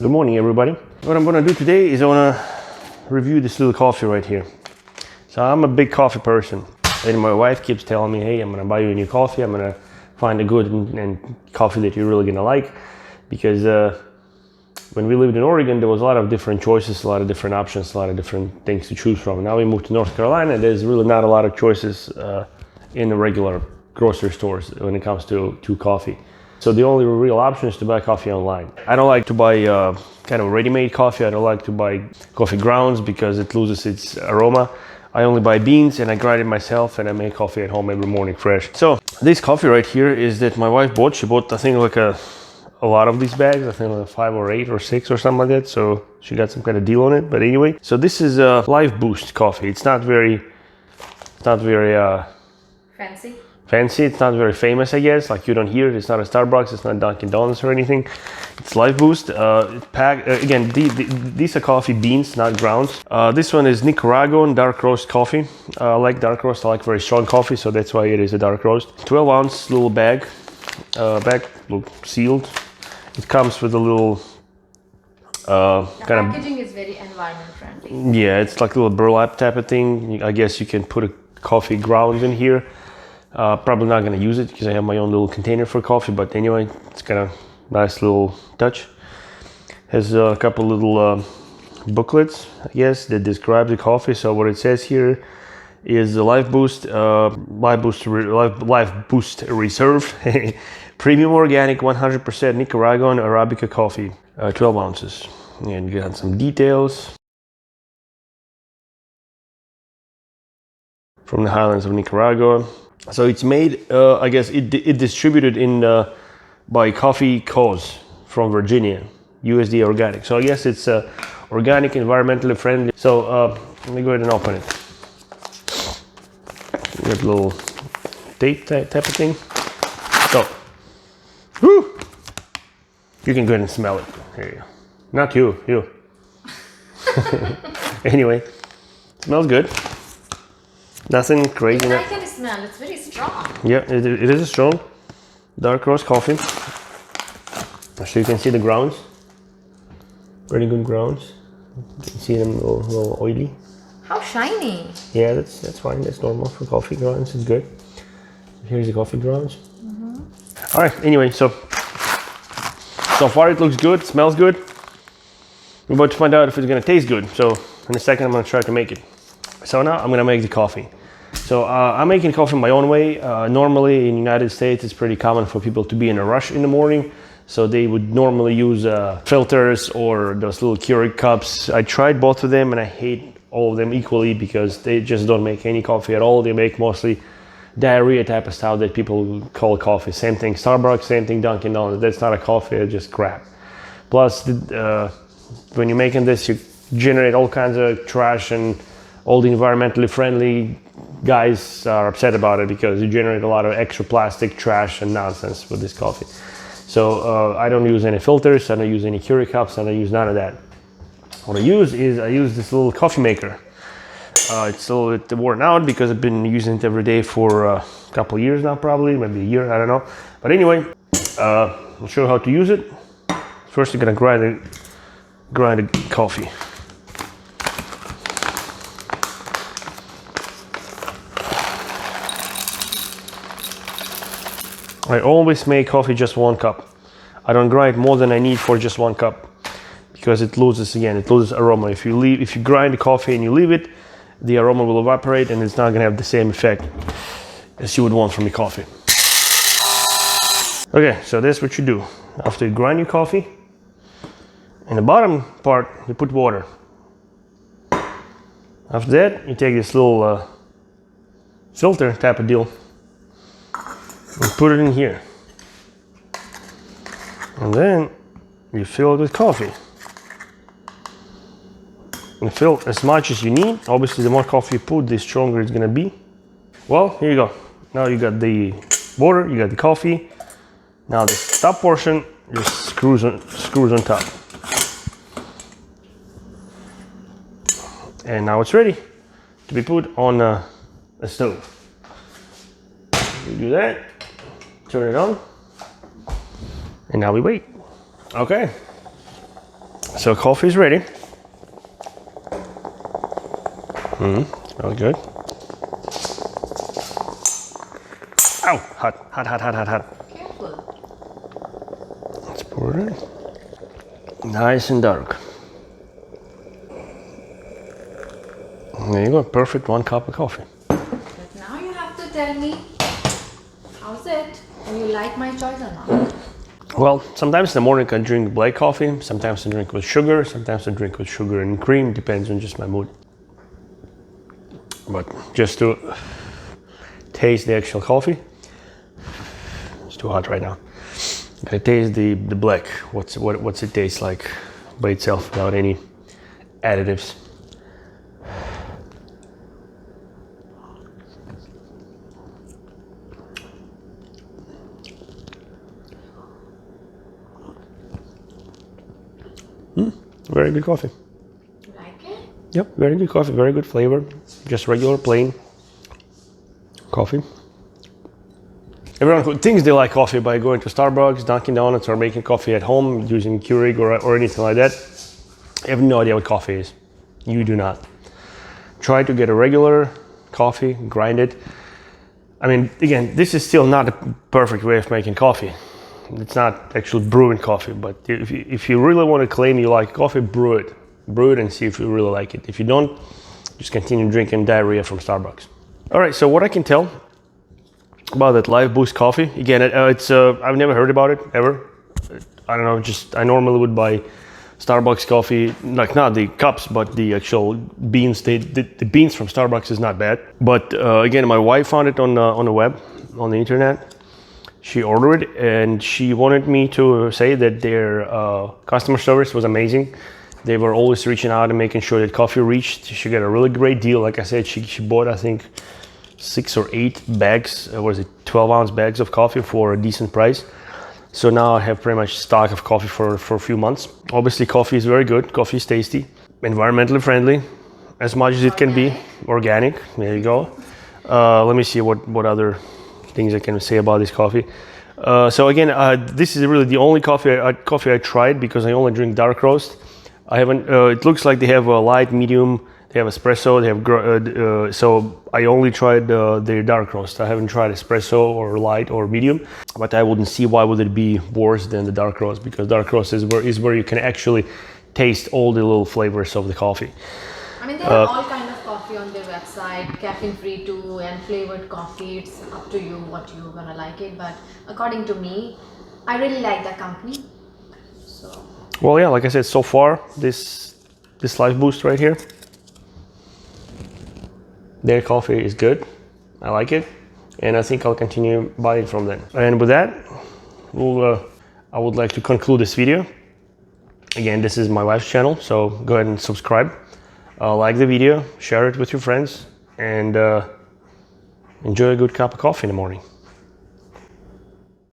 Good morning, everybody. What I'm gonna do today is I wanna review this little coffee right here. So I'm a big coffee person, and my wife keeps telling me, hey, I'm gonna buy you a new coffee. I'm gonna find a good and coffee that you're really gonna like, because when we lived in Oregon, there was a lot of different choices, a lot of different options, a lot of different things to choose from. Now we moved to North Carolina, there's really not a lot of choices in the regular grocery stores when it comes to coffee. So the only real option is to buy coffee online. I don't like to buy kind of ready-made coffee. I don't like to buy coffee grounds because it loses its aroma. I only buy beans and I grind it myself and I make coffee at home every morning fresh. So this coffee right here is that my wife bought. She bought, I think, like a lot of these bags. I think like 5 or 8 or 6 or something like that. So she got some kind of deal on it. But anyway, so this is a Life Boost coffee. It's not very fancy. It's not very famous, I guess. Like, you don't hear it. It's not a Starbucks. It's not Dunkin' Donuts or anything. It's Life Boost. Again, these are coffee beans, not grounds. This one is Nicaraguan dark roast coffee. I like dark roast. I like very strong coffee, so that's why it is a dark roast. 12-ounce little bag, sealed. It comes with a little the packaging is very environment friendly. Yeah, it's like a little burlap type of thing. I guess you can put a coffee ground in here. Probably not going to use it because I have my own little container for coffee, but anyway, it's kind of nice little touch. Has a couple little booklets, I guess, that describe the coffee. So what it says here is the Life Boost Reserve Premium Organic 100% Nicaraguan Arabica coffee, 12 ounces. And you got some details from the highlands of Nicaragua. So it's made, I guess, it distributed in by Coffee Cause from Virginia, USDA organic. So I guess it's organic, environmentally friendly. So let me go ahead and open it. You got a little tape type of thing. So, whoo! You can go ahead and smell it. There you go. Not you. Anyway, smells good. Nothing crazy. I can smell. It's very strong. Yeah, it is a strong dark roast coffee. So you can see the grounds. Pretty good grounds. You can see them a little oily. How shiny. Yeah, that's fine. That's normal for coffee grounds. It's good. Here's the coffee grounds. All right. Anyway, so far it looks good. Smells good. We're about to find out if it's gonna taste good. So in a second, I'm gonna try to make it. So now I'm gonna make the coffee. So I'm making coffee my own way. Normally in the United States, it's pretty common for people to be in a rush in the morning. So they would normally use filters or those little Keurig cups. I tried both of them and I hate all of them equally because they just don't make any coffee at all. They make mostly diarrhea type of stuff that people call coffee. Same thing Starbucks, same thing Dunkin' Donuts. That's not a coffee, it's just crap. Plus, when you're making this, you generate all kinds of trash, and all the environmentally friendly guys are upset about it because you generate a lot of extra plastic, trash, and nonsense with this coffee. So I don't use any filters, I don't use any Keurig cups, I don't use none of that. What I use this little coffee maker. It's a little bit worn out because I've been using it every day for a couple of years now, probably, maybe a year, I don't know. But anyway, I'll show you how to use it. First, you're gonna grind the coffee. I always make coffee just 1 cup. I don't grind more than I need for just 1 cup because it loses aroma. If you grind the coffee and you leave it, the aroma will evaporate and it's not gonna have the same effect as you would want from your coffee. Okay, so that's what you do. After you grind your coffee, in the bottom part, you put water. After that, you take this little filter type of deal and put it in here. And then you fill it with coffee. You fill as much as you need. Obviously, the more coffee you put, the stronger it's gonna be. Well, here you go. Now you got the water, you got the coffee. Now this top portion just screws on top. And now it's ready to be put on a stove. You do that, turn it on, and now we wait. Okay, So coffee is ready. Smells good. Ow, hot. Careful. Let's pour it in. Nice and dark. There you go, perfect 1 cup of coffee. But now you have to tell me, how's it? Do you like my choice or not? Well, sometimes in the morning I drink black coffee, sometimes I drink with sugar, sometimes I drink with sugar and cream, depends on just my mood. But just to taste the actual coffee, it's too hot right now. I taste the black, what's it taste like by itself without any additives. Very good coffee. You like it? Yep, very good coffee, very good flavor. Just regular plain coffee. Everyone who thinks they like coffee by going to Starbucks, Dunkin' Donuts, or making coffee at home using Keurig or anything like that, I have no idea what coffee is. You do not. Try to get a regular coffee, grind it. I mean, again, this is still not a perfect way of making coffee. It's not actually brewing coffee, but if you really want to claim you like coffee, brew it. Brew it and see if you really like it. If you don't, just continue drinking diarrhea from Starbucks. All right, so what I can tell about that Life Boost coffee, again, I've never heard about it ever. I don't know, just I normally would buy Starbucks coffee, like not the cups, but the actual beans. The beans from Starbucks is not bad. But again, my wife found it on the web, on the internet. She ordered it and she wanted me to say that their customer service was amazing. They were always reaching out and making sure that coffee reached. She got a really great deal. Like I said, she bought, I think, 6 or 8 bags, 12-ounce bags of coffee for a decent price. So now I have pretty much stock of coffee for a few months. Obviously, coffee is very good. Coffee is tasty, environmentally friendly, as much as it can be. Organic, there you go. Let me see what other things I can say about this coffee. So again, this is really the only coffee I tried because I only drink dark roast. I haven't. It looks like they have a light, medium. They have espresso. They have so I only tried their dark roast. I haven't tried espresso or light or medium. But I wouldn't see why would it be worse than the dark roast, because dark roast is where you can actually taste all the little flavors of the coffee. I mean, they have all kind of coffee on their website, caffeine free too, and flavored coffee. It's up to you what you're gonna like it. But according to me, I really like the company. So. Well, yeah, like I said, so far this Life Boost right here, their coffee is good. I like it, and I think I'll continue buying from them. And with that, I would like to conclude this video. Again, this is my wife's channel, so go ahead and subscribe. Like the video, share it with your friends, and enjoy a good cup of coffee in the morning.